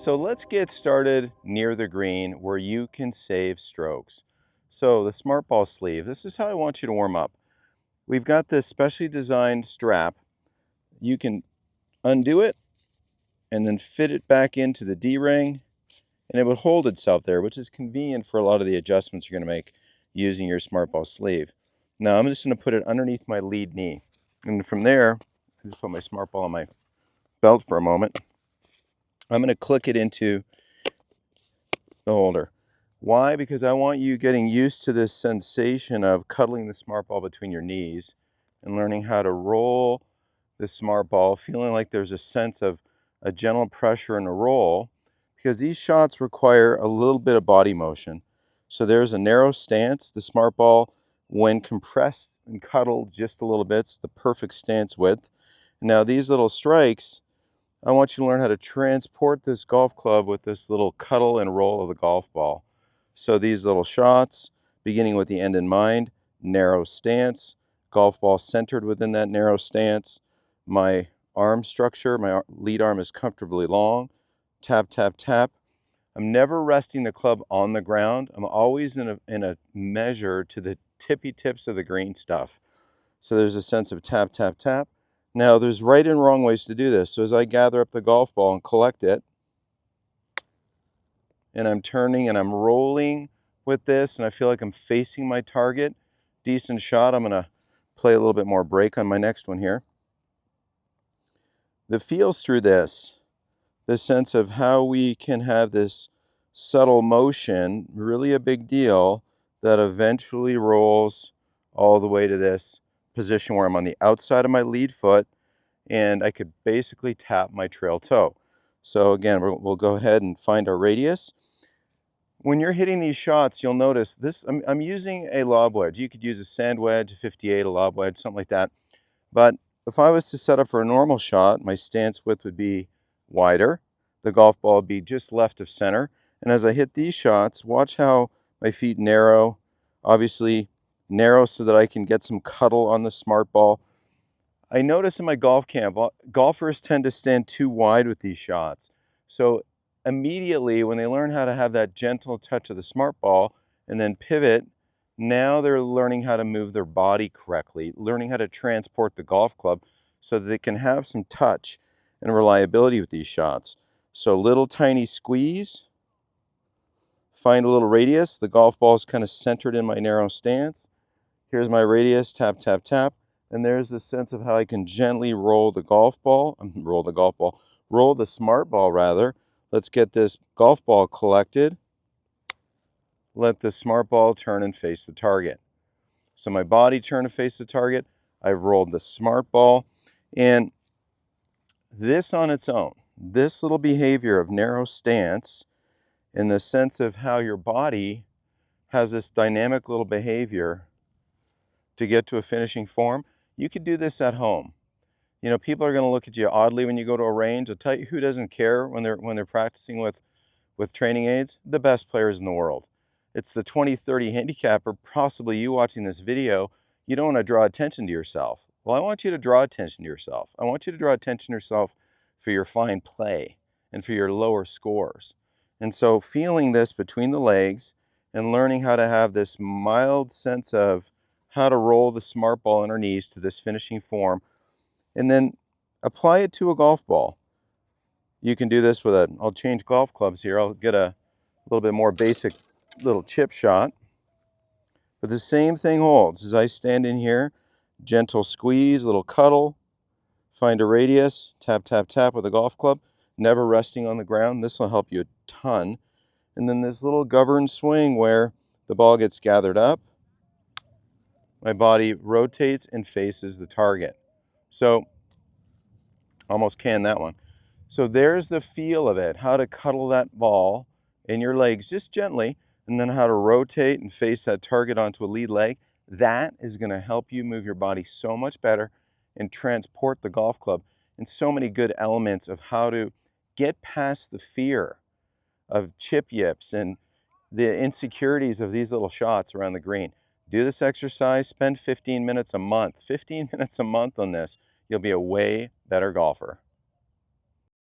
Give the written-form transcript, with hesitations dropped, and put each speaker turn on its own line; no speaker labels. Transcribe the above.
So let's get started near the green where you can save strokes. So the smart ball sleeve, this is how I want you to warm up. We've got this specially designed strap. You can undo it and then fit it back into the D-ring, and it would hold itself there, which is convenient for a lot of the adjustments you're going to make using your smart ball sleeve. Now I'm just going to put it underneath my lead knee. And from there, I just put my smart ball on my belt for a moment. I'm going to click it into the holder. Why? Because I want you getting used to this sensation of cuddling the smart ball between your knees and learning how to roll the smart ball, feeling like there's a sense of a gentle pressure and a roll, because these shots require a little bit of body motion. So there's a narrow stance. The smart ball, when compressed and cuddled just a little bit, it's the perfect stance width. Now these little strikes, I want you to learn how to transport this golf club with this little cuddle and roll of the golf ball. So these little shots, beginning with the end in mind, narrow stance, golf ball centered within that narrow stance. My arm structure, my lead arm is comfortably long. Tap, tap, tap. I'm never resting the club on the ground. I'm always in a measure to the tippy tips of the green stuff. So there's a sense of tap, tap, tap. Now there's right and wrong ways to do this. So as I gather up the golf ball and collect it, and I'm turning and I'm rolling with this, and I feel like I'm facing my target, decent shot. I'm gonna play a little bit more break on my next one here. The feels through this, the sense of how we can have this subtle motion, really a big deal, that eventually rolls all the way to this position where I'm on the outside of my lead foot, and I could basically tap my trail toe. So again, we'll go ahead and find our radius. When you're hitting these shots, you'll notice this, I'm using a lob wedge. You could use a sand wedge, a 58, a lob wedge, something like that. But if I was to set up for a normal shot, my stance width would be wider. The golf ball would be just left of center. And as I hit these shots, watch how my feet narrow, obviously narrow so that I can get some cuddle on the smart ball. I notice in my golf camp, golfers tend to stand too wide with these shots. So immediately when they learn how to have that gentle touch of the smart ball and then pivot, now they're learning how to move their body correctly, learning how to transport the golf club so that they can have some touch and reliability with these shots. So little tiny squeeze, find a little radius. The golf ball is kind of centered in my narrow stance. Here's my radius, tap, tap, tap. And there's this sense of how I can gently roll the smart ball rather. Let's get this golf ball collected. Let the smart ball turn and face the target. So my body turned to face the target. I've rolled the smart ball. And this on its own, this little behavior of narrow stance in the sense of how your body has this dynamic little behavior to get to a finishing form, you could do this at home. You know, people are going to look at you oddly when you go to a range. I'll tell you who doesn't care when they're practicing with training aids? The best players in the world. It's the 20-30 handicapper, possibly you watching this video. You don't want to draw attention to yourself. Well, I want you to draw attention to yourself. I want you to draw attention to yourself for your fine play and for your lower scores. And so feeling this between the legs and learning how to have this mild sense of how to roll the smart ball on our knees to this finishing form, and then apply it to a golf ball. You can do this with I'll change golf clubs here. I'll get a little bit more basic little chip shot. But the same thing holds as I stand in here, gentle squeeze, little cuddle, find a radius, tap, tap, tap with a golf club, never resting on the ground. This will help you a ton. And then this little governed swing where the ball gets gathered up, my body rotates and faces the target. So almost canned that one. So there's the feel of it, how to cuddle that ball in your legs just gently, and then how to rotate and face that target onto a lead leg. That is going to help you move your body so much better and transport the golf club, and so many good elements of how to get past the fear of chip yips and the insecurities of these little shots around the green. Do this exercise, spend 15 minutes a month. 15 minutes a month on this. You'll be a way better golfer.